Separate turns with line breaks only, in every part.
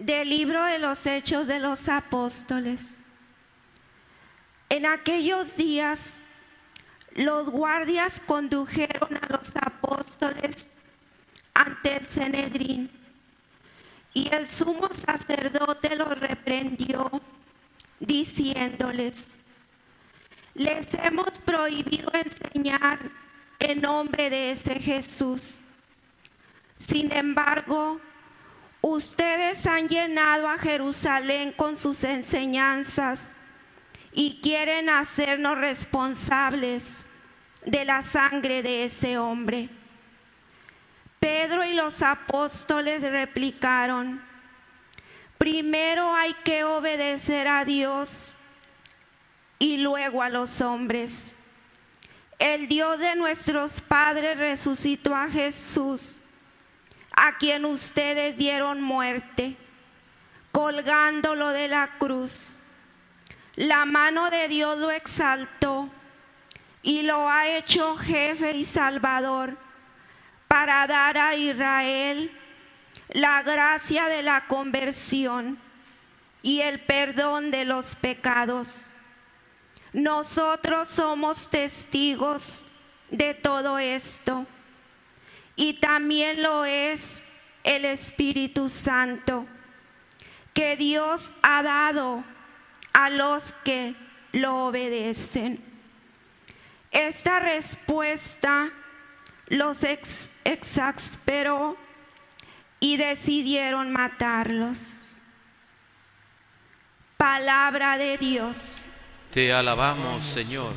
Del libro de los Hechos de los Apóstoles. En aquellos días, los guardias condujeron a los apóstoles ante el Sanedrín, y el sumo sacerdote los reprendió, diciéndoles: les hemos prohibido enseñar en nombre de ese Jesús. Sin embargo, ustedes han llenado a Jerusalén con sus enseñanzas y quieren hacernos responsables de la sangre de ese hombre. Pedro y los apóstoles replicaron: primero hay que obedecer a Dios y luego a los hombres. El Dios de nuestros padres resucitó a Jesús, a quien ustedes dieron muerte, colgándolo de la cruz. La mano de Dios lo exaltó y lo ha hecho jefe y salvador para dar a Israel la gracia de la conversión y el perdón de los pecados. Nosotros somos testigos de todo esto, y también lo es el Espíritu Santo, que Dios ha dado a los que lo obedecen. Esta respuesta los exasperó y decidieron matarlos. Palabra de Dios.
Te alabamos, Señor.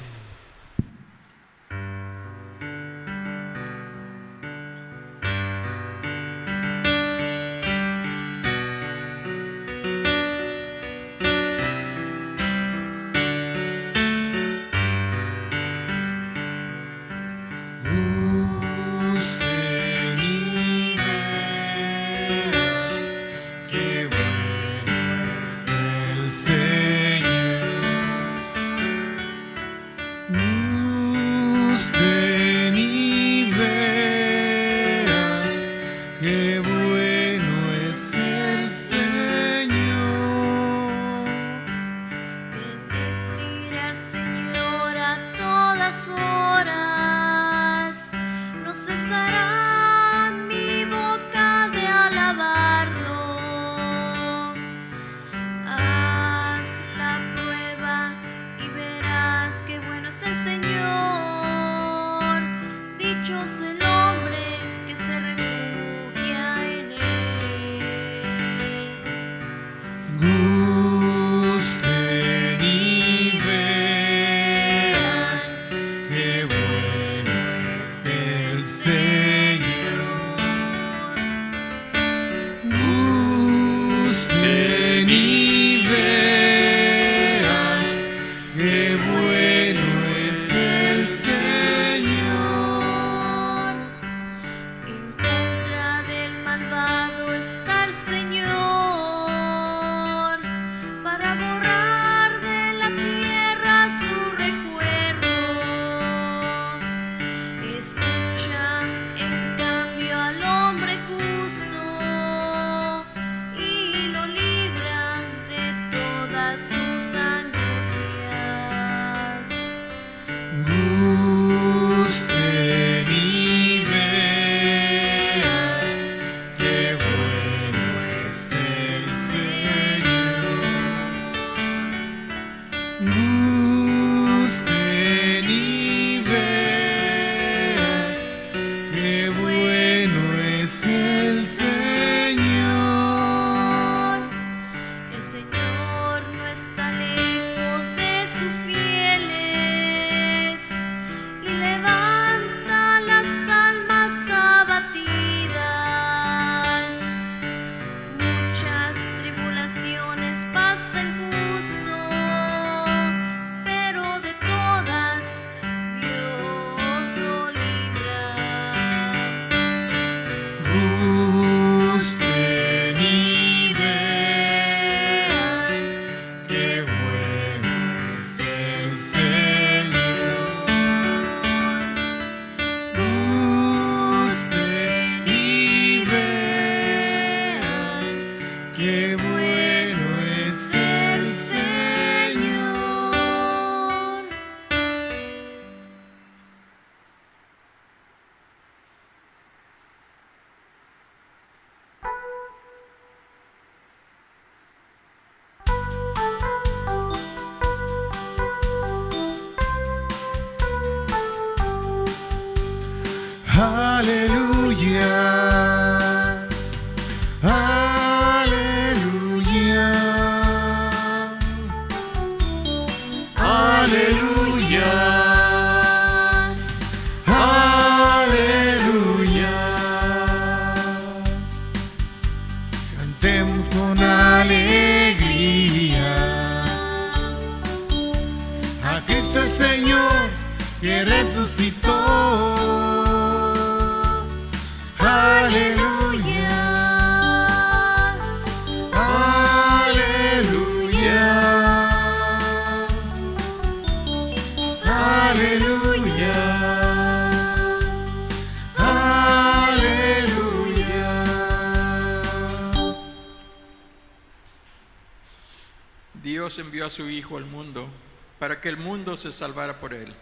Dios envió a su Hijo al mundo para que el mundo se salvara por él.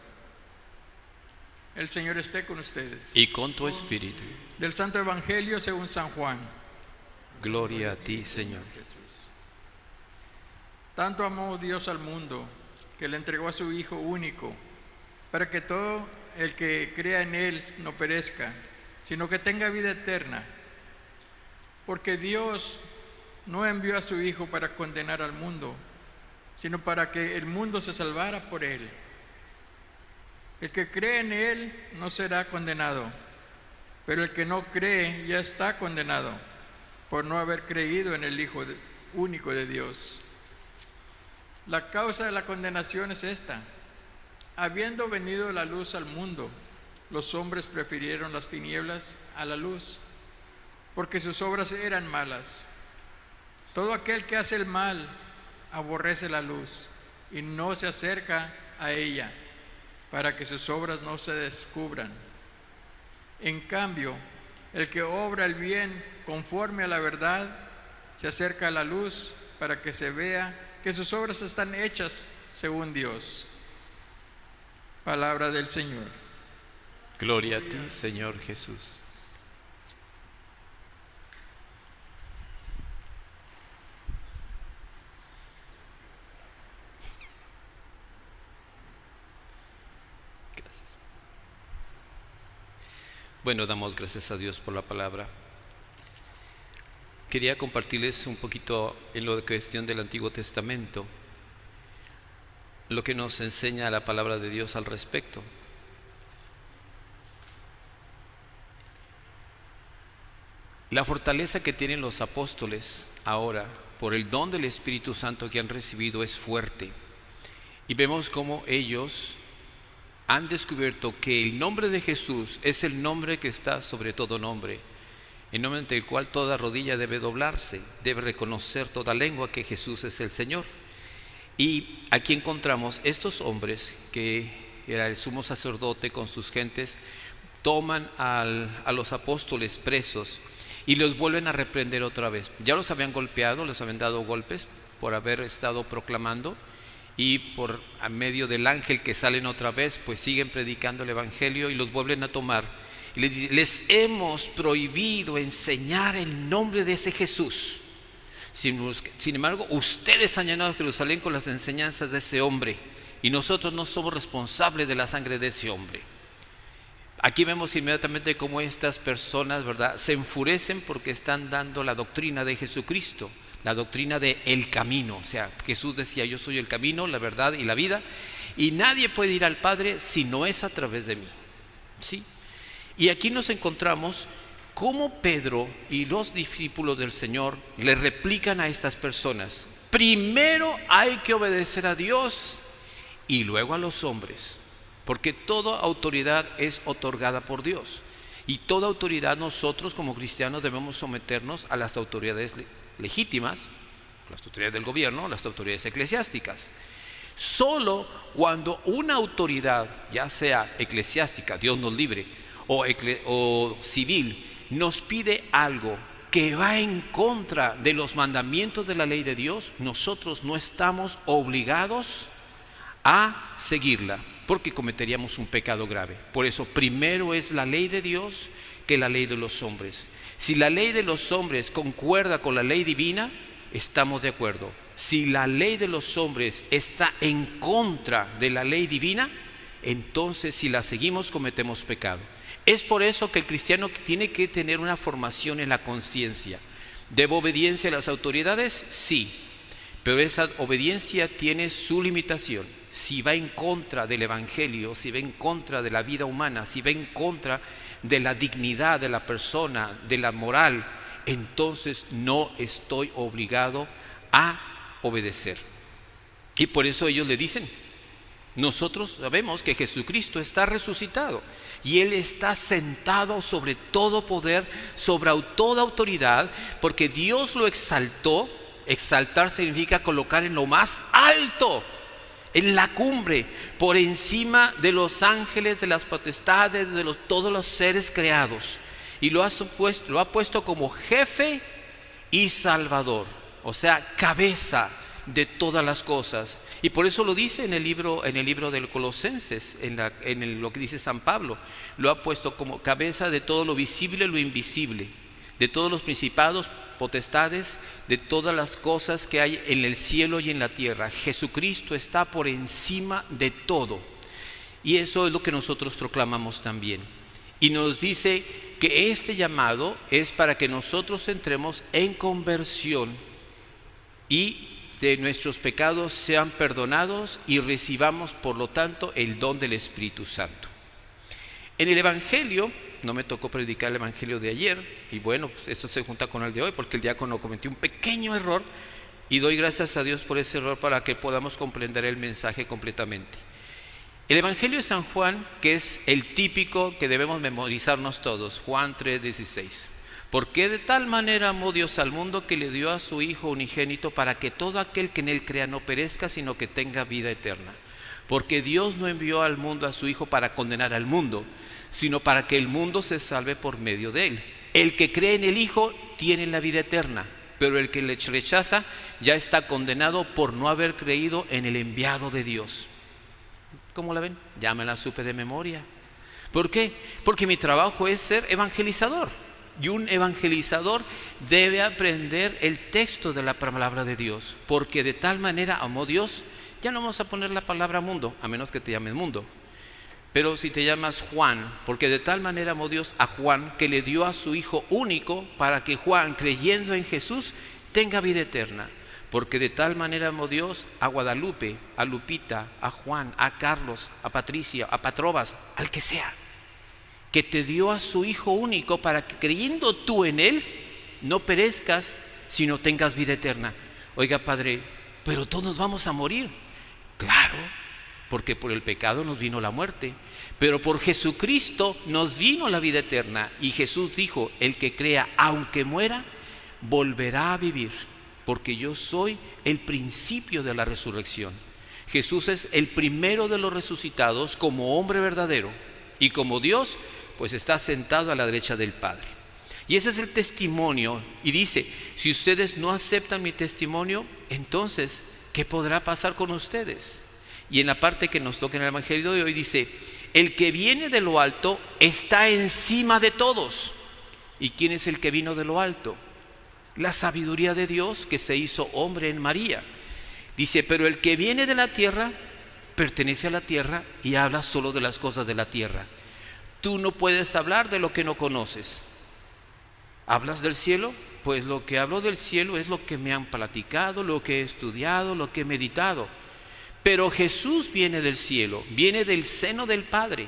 El Señor esté con ustedes.
Y con tu espíritu.
Del Santo Evangelio según San Juan.
Gloria a ti, Señor.
Tanto amó Dios al mundo, que le entregó a su Hijo único, para que todo el que crea en Él no perezca, sino que tenga vida eterna. Porque Dios no envió a su Hijo para condenar al mundo, sino para que el mundo se salvara por Él. El que cree en Él no será condenado, pero el que no cree ya está condenado, por no haber creído en el Hijo único de Dios. La causa de la condenación es esta: habiendo venido la luz al mundo, los hombres prefirieron las tinieblas a la luz, porque sus obras eran malas. Todo aquel que hace el mal aborrece la luz y no se acerca a ella, para que sus obras no se descubran. En cambio, el que obra el bien conforme a la verdad se acerca a la luz, para que se vea que sus obras están hechas según Dios. Palabra del Señor.
Gloria a ti, Señor Jesús. Gracias. Bueno, damos gracias a Dios por la palabra. Quería compartirles un poquito en la cuestión del Antiguo Testamento, lo que nos enseña la palabra de Dios al respecto. La fortaleza que tienen los apóstoles ahora por el don del Espíritu Santo que han recibido es fuerte, y vemos cómo ellos han descubierto que el nombre de Jesús es el nombre que está sobre todo nombre, en nombre ante el cual toda rodilla debe doblarse, debe reconocer toda lengua que Jesús es el Señor. Y aquí encontramos estos hombres, que era el sumo sacerdote con sus gentes, toman a los apóstoles presos y los vuelven a reprender otra vez. Ya los habían golpeado, les habían dado golpes por haber estado proclamando, y por a medio del ángel que salen otra vez, pues siguen predicando el evangelio y los vuelven a tomar. Y les hemos prohibido enseñar el nombre de ese Jesús. Sin embargo, ustedes han llenado Jerusalén con las enseñanzas de ese hombre, y nosotros no somos responsables de la sangre de ese hombre. Aquí vemos inmediatamente cómo estas personas, ¿verdad?, se enfurecen porque están dando la doctrina de Jesucristo, la doctrina de el camino. O sea, Jesús decía: yo soy el camino, la verdad y la vida, y nadie puede ir al Padre si no es a través de mí. ¿Sí? Y aquí nos encontramos cómo Pedro y los discípulos del Señor le replican a estas personas: primero hay que obedecer a Dios y luego a los hombres, porque toda autoridad es otorgada por Dios, y toda autoridad nosotros como cristianos debemos someternos a las autoridades legítimas, las autoridades del gobierno, las autoridades eclesiásticas. Solo cuando una autoridad, ya sea eclesiástica, Dios nos libre, o civil, nos pide algo que va en contra de los mandamientos de la ley de Dios, nosotros no estamos obligados a seguirla, porque cometeríamos un pecado grave. Por eso primero es la ley de Dios que la ley de los hombres. Si la ley de los hombres concuerda con la ley divina, estamos de acuerdo. Si la ley de los hombres está en contra de la ley divina, entonces si la seguimos cometemos pecado. Es por eso que el cristiano tiene que tener una formación en la conciencia. ¿Debo obediencia a las autoridades? Sí, pero esa obediencia tiene su limitación. Si va en contra del evangelio, si va en contra de la vida humana, si va en contra de la dignidad de la persona, de la moral, entonces no estoy obligado a obedecer. Y por eso ellos le dicen: nosotros sabemos que Jesucristo está resucitado y Él está sentado sobre todo poder, sobre toda autoridad, porque Dios lo exaltó. Exaltar significa colocar en lo más alto, en la cumbre, por encima de los ángeles, de las potestades, de todos los seres creados, y lo ha puesto como jefe y salvador, o sea, cabeza de todas las cosas. Y por eso lo dice en el libro de Colosenses, lo que dice San Pablo. Lo ha puesto como cabeza de todo lo visible y lo invisible, de todos los principados, potestades, de todas las cosas que hay en el cielo y en la tierra. Jesucristo está por encima de todo. Y eso es lo que nosotros proclamamos también. Y nos dice que este llamado es para que nosotros entremos en conversión y de nuestros pecados sean perdonados y recibamos, por lo tanto, el don del Espíritu Santo. En el Evangelio, no me tocó predicar el Evangelio de ayer, y bueno, eso se junta con el de hoy, porque el diácono cometió un pequeño error, y doy gracias a Dios por ese error para que podamos comprender el mensaje completamente. El Evangelio de San Juan, que es el típico que debemos memorizarnos todos, Juan 3:16. Porque de tal manera amó Dios al mundo que le dio a su Hijo unigénito para que todo aquel que en él crea no perezca, sino que tenga vida eterna. Porque Dios no envió al mundo a su Hijo para condenar al mundo, sino para que el mundo se salve por medio de él. El que cree en el Hijo tiene la vida eterna, pero el que le rechaza ya está condenado por no haber creído en el enviado de Dios. ¿Cómo la ven? Ya me la supe de memoria. ¿Por qué? Porque mi trabajo es ser evangelizador. Y un evangelizador debe aprender el texto de la palabra de Dios. Porque de tal manera amó Dios. Ya no vamos a poner la palabra mundo, a menos que te llames mundo. Pero si te llamas Juan, porque de tal manera amó Dios a Juan, que le dio a su Hijo único, para que Juan, creyendo en Jesús, tenga vida eterna. Porque de tal manera amó Dios a Guadalupe, a Lupita, a Juan, a Carlos, a Patricia, a Patrobas, al que sea, que te dio a su Hijo único para que creyendo tú en Él, no perezcas, sino tengas vida eterna. Oiga, Padre, pero todos nos vamos a morir. Claro, porque por el pecado nos vino la muerte, pero por Jesucristo nos vino la vida eterna. Y Jesús dijo, el que crea, aunque muera, volverá a vivir. Porque yo soy el principio de la resurrección. Jesús es el primero de los resucitados como hombre verdadero. Y como Dios, pues está sentado a la derecha del Padre. Y ese es el testimonio. Y dice, si ustedes no aceptan mi testimonio, entonces, ¿qué podrá pasar con ustedes? Y en la parte que nos toca en el Evangelio de hoy dice, el que viene de lo alto está encima de todos. ¿Y quién es el que vino de lo alto? La sabiduría de Dios que se hizo hombre en María. Dice, pero el que viene de la tierra pertenece a la tierra y habla solo de las cosas de la tierra. Tú no puedes hablar de lo que no conoces. ¿Hablas del cielo? Pues lo que hablo del cielo es lo que me han platicado, lo que he estudiado, lo que he meditado. Pero Jesús viene del cielo, viene del seno del Padre,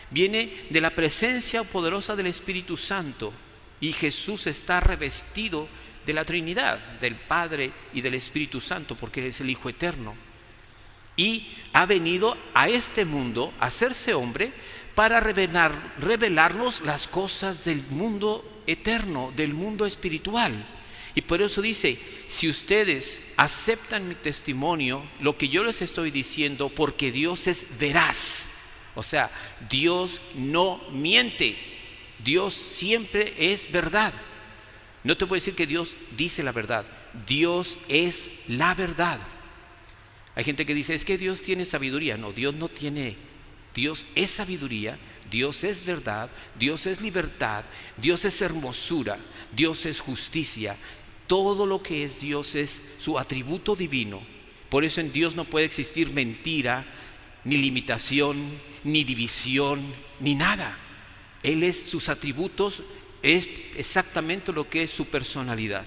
viene de la presencia poderosa del Espíritu Santo. Y Jesús está revestido de la Trinidad, del Padre y del Espíritu Santo, porque Él es el Hijo eterno. Y ha venido a este mundo a hacerse hombre para revelarnos las cosas del mundo eterno, del mundo espiritual. Y por eso dice, si ustedes aceptan mi testimonio, lo que yo les estoy diciendo, porque Dios es veraz. O sea, Dios no miente. Dios siempre es verdad. No te puedo decir que Dios dice la verdad. Dios es la verdad. Hay gente que dice, es que Dios tiene sabiduría. No, Dios no tiene. Dios es sabiduría, Dios es verdad, Dios es libertad, Dios es hermosura, Dios es justicia. Todo lo que es Dios es su atributo divino. Por eso en Dios no puede existir mentira, ni limitación, ni división, ni nada. Él es, sus atributos es exactamente lo que es su personalidad.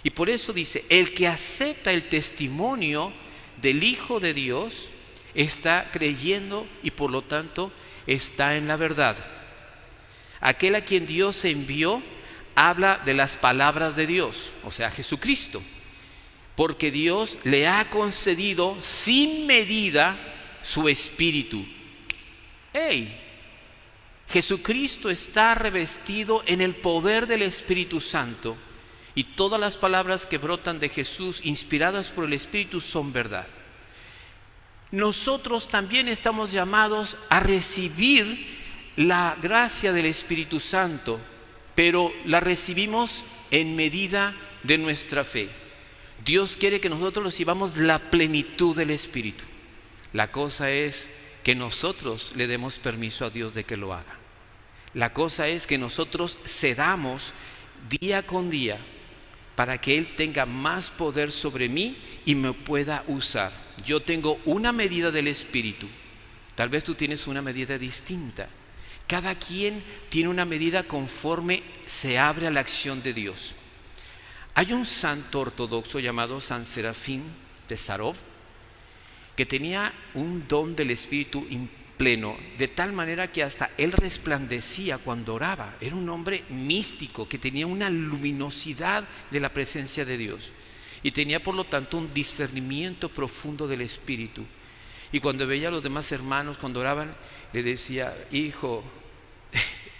Y por eso dice, el que acepta el testimonio del Hijo de Dios está creyendo y por lo tanto está en la verdad. Aquel a quien Dios envió habla de las palabras de Dios, o sea, Jesucristo, porque Dios le ha concedido sin medida su Espíritu. ¡Hey! Jesucristo está revestido en el poder del Espíritu Santo y todas las palabras que brotan de Jesús, inspiradas por el Espíritu, son verdad. Nosotros también estamos llamados a recibir la gracia del Espíritu Santo, pero la recibimos en medida de nuestra fe. Dios quiere que nosotros recibamos la plenitud del Espíritu. La cosa es que nosotros le demos permiso a Dios de que lo haga. La cosa es que nosotros cedamos día con día para que Él tenga más poder sobre mí y me pueda usar. Yo tengo una medida del Espíritu. Tal vez tú tienes una medida distinta. Cada quien tiene una medida conforme se abre a la acción de Dios. Hay un santo ortodoxo llamado San Serafín de Sarov que tenía un don del Espíritu pleno, de tal manera que hasta él resplandecía cuando oraba. Era un hombre místico que tenía una luminosidad de la presencia de Dios y tenía por lo tanto un discernimiento profundo del Espíritu. Y cuando veía a los demás hermanos cuando oraban, le decía: hijo,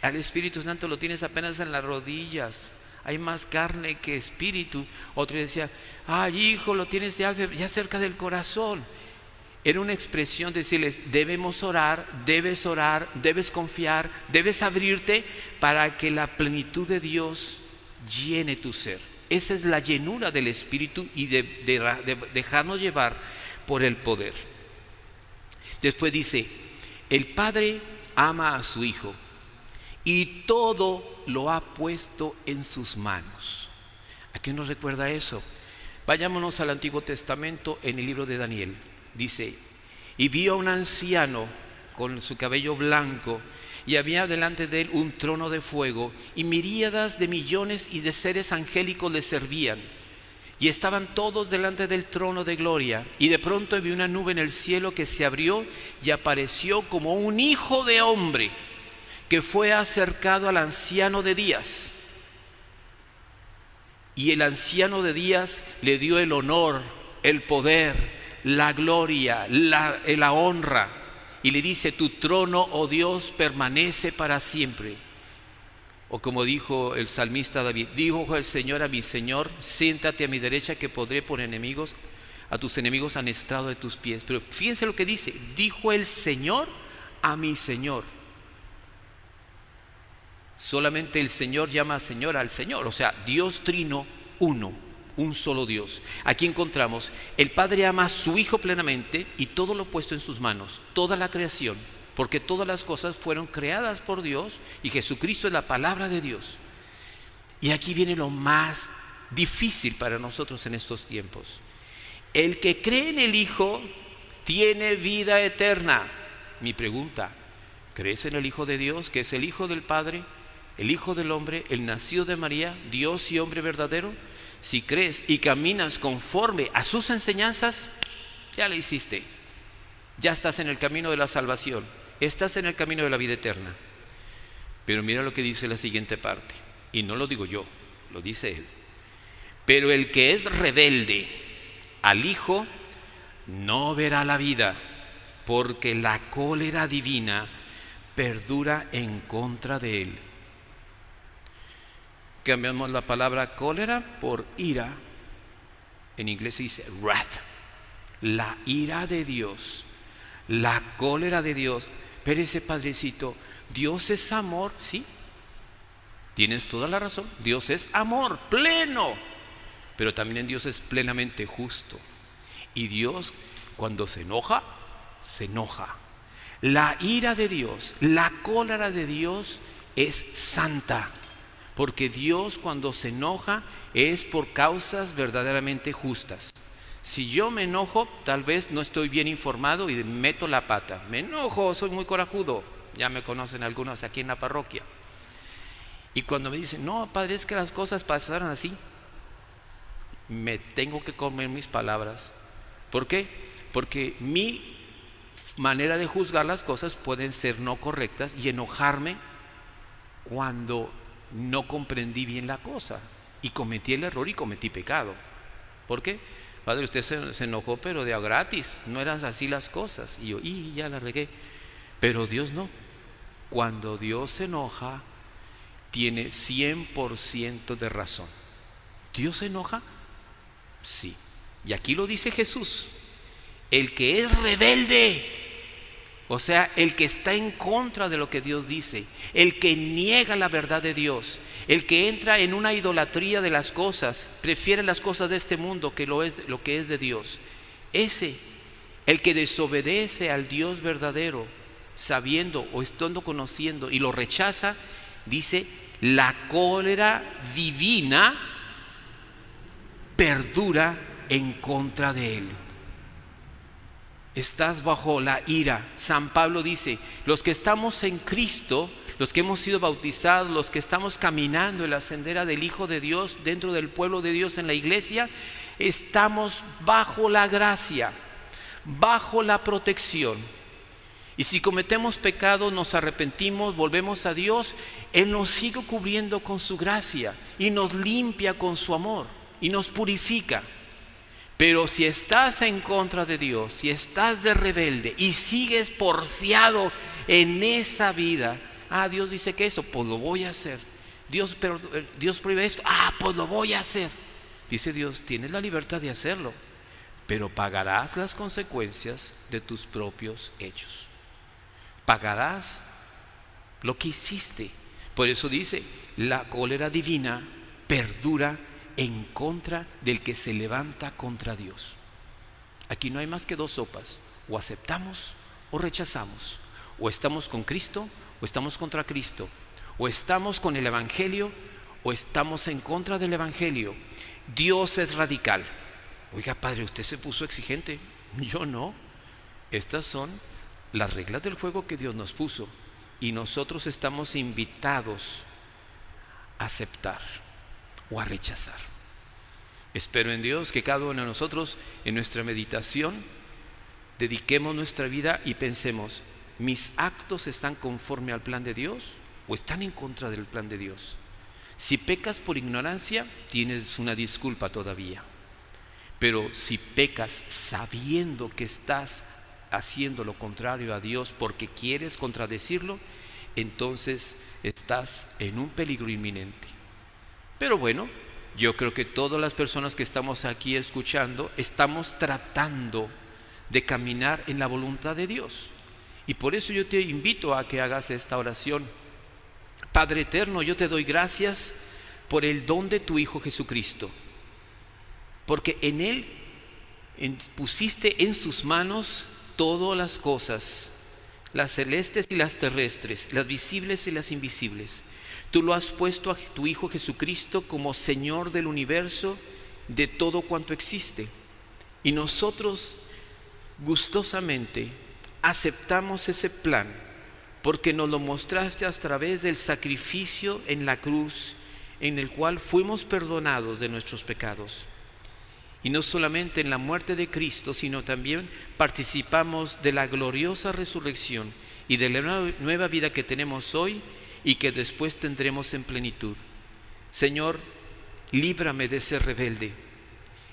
al Espíritu Santo lo tienes apenas en las rodillas, hay más carne que espíritu. Otro decía: ay, hijo, lo tienes ya cerca del corazón. Era una expresión de decirles: debes orar, debes confiar, debes abrirte para que la plenitud de Dios llene tu ser. Esa es la llenura del Espíritu y de dejarnos llevar por el poder. Después dice: el Padre ama a su Hijo y todo lo ha puesto en sus manos. ¿A qué nos recuerda eso? Vayámonos al Antiguo Testamento, en el libro de Daniel. Dice: y vio a un anciano con su cabello blanco, y había delante de él un trono de fuego, y miríadas de millones y de seres angélicos le servían. Y estaban todos delante del trono de gloria. Y de pronto vi una nube en el cielo que se abrió, y apareció como un hijo de hombre, que fue acercado al anciano de días. Y el anciano de días le dio el honor, el poder, la gloria, la honra, y le dice: tu trono, oh Dios, permanece para siempre. O como dijo el salmista David: dijo el Señor a mi Señor: siéntate a mi derecha, que podré poner a tus enemigos han estrado de tus pies. Pero fíjense lo que dice: dijo el Señor a mi Señor. Solamente el Señor llama Señor al Señor, o sea, Dios trino uno, un solo Dios. Aquí encontramos: el Padre ama a su Hijo plenamente y todo lo puesto en sus manos, toda la creación, porque todas las cosas fueron creadas por Dios y Jesucristo es la palabra de Dios. Y aquí viene lo más difícil para nosotros en estos tiempos. El que cree en el Hijo tiene vida eterna. Mi pregunta: ¿crees en el Hijo de Dios, que es el Hijo del Padre, el Hijo del Hombre, el nacido de María, Dios y hombre verdadero? Si crees y caminas conforme a sus enseñanzas, ya le hiciste. Ya estás en el camino de la salvación, estás en el camino de la vida eterna. Pero mira lo que dice la siguiente parte, y no lo digo yo, lo dice él: pero el que es rebelde al Hijo no verá la vida, porque la cólera divina perdura en contra de él. Cambiamos la palabra cólera por ira. En inglés se dice wrath. La ira de Dios, la cólera de Dios. Pero ese padrecito, Dios es amor, sí. Tienes toda la razón. Dios es amor pleno. Pero también Dios es plenamente justo. Y Dios, cuando se enoja, se enoja. La ira de Dios, la cólera de Dios es santa. Porque Dios, cuando se enoja, es por causas verdaderamente justas. Si yo me enojo, tal vez no estoy bien informado y meto la pata. Me enojo, soy muy corajudo. Ya me conocen algunos aquí en la parroquia. Y cuando me dicen: no, padre, es que las cosas pasaron así, me tengo que comer mis palabras. ¿Por qué? Porque mi manera de juzgar las cosas pueden ser no correctas y enojarme cuando no comprendí bien la cosa y cometí el error y cometí pecado. ¿Por qué? Padre, usted se enojó, pero de a gratis, no eran así las cosas. Y yo, ya la regué. Pero Dios no. Cuando Dios se enoja, tiene 100% de razón. ¿Dios se enoja? Sí. Y aquí lo dice Jesús: el que es rebelde O sea, el que está en contra de lo que Dios dice, el que niega la verdad de Dios, el que entra en una idolatría de las cosas, prefiere las cosas de este mundo que lo que es de Dios. Ese, el que desobedece al Dios verdadero, sabiendo o estando conociendo y lo rechaza, dice, la cólera divina perdura en contra de él. Estás bajo la ira. San Pablo dice, los que estamos en Cristo, los que hemos sido bautizados, los que estamos caminando en la sendera del Hijo de Dios, dentro del pueblo de Dios en la iglesia, estamos bajo la gracia, bajo la protección. Y si cometemos pecado, nos arrepentimos, volvemos a Dios, Él nos sigue cubriendo con su gracia y nos limpia con su amor y nos purifica. Pero si estás en contra de Dios, si estás de rebelde y sigues porfiado en esa vida, Dios dice que esto, pues lo voy a hacer. Dios prohíbe esto, pues lo voy a hacer. Dice Dios, tienes la libertad de hacerlo, pero pagarás las consecuencias de tus propios hechos. Pagarás lo que hiciste. Por eso dice, la cólera divina perdura en contra del que se levanta contra Dios. Aquí no hay más que dos sopas: o aceptamos o rechazamos, o estamos con Cristo o estamos contra Cristo, o estamos con el Evangelio o estamos en contra del Evangelio. Dios es radical. Oiga, padre, usted se puso exigente. Yo no. Estas son las reglas del juego que Dios nos puso y nosotros estamos invitados a aceptar o a rechazar. Espero en Dios que cada uno de nosotros en nuestra meditación dediquemos nuestra vida y pensemos, ¿mis actos están conforme al plan de Dios o están en contra del plan de Dios? Si pecas por ignorancia, tienes una disculpa todavía. Pero si pecas sabiendo que estás haciendo lo contrario a Dios porque quieres contradecirlo, entonces estás en un peligro inminente. Pero bueno, yo creo que todas las personas que estamos aquí escuchando estamos tratando de caminar en la voluntad de Dios. Y por eso yo te invito a que hagas esta oración. Padre eterno, yo te doy gracias por el don de tu Hijo Jesucristo, porque en Él pusiste en sus manos todas las cosas, las celestes y las terrestres, las visibles y las invisibles. Tú lo has puesto a tu Hijo Jesucristo como Señor del universo, de todo cuanto existe. Y nosotros gustosamente aceptamos ese plan, porque nos lo mostraste a través del sacrificio en la cruz, en el cual fuimos perdonados de nuestros pecados. Y no solamente en la muerte de Cristo, sino también participamos de la gloriosa resurrección y de la nueva vida que tenemos hoy y que después tendremos en plenitud. Señor, líbrame de ser rebelde.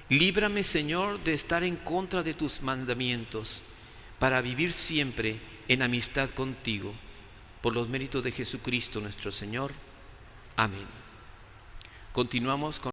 Líbrame, Señor, de estar en contra de tus mandamientos, para vivir siempre en amistad contigo. Por los méritos de Jesucristo nuestro Señor. Amén. Continuamos con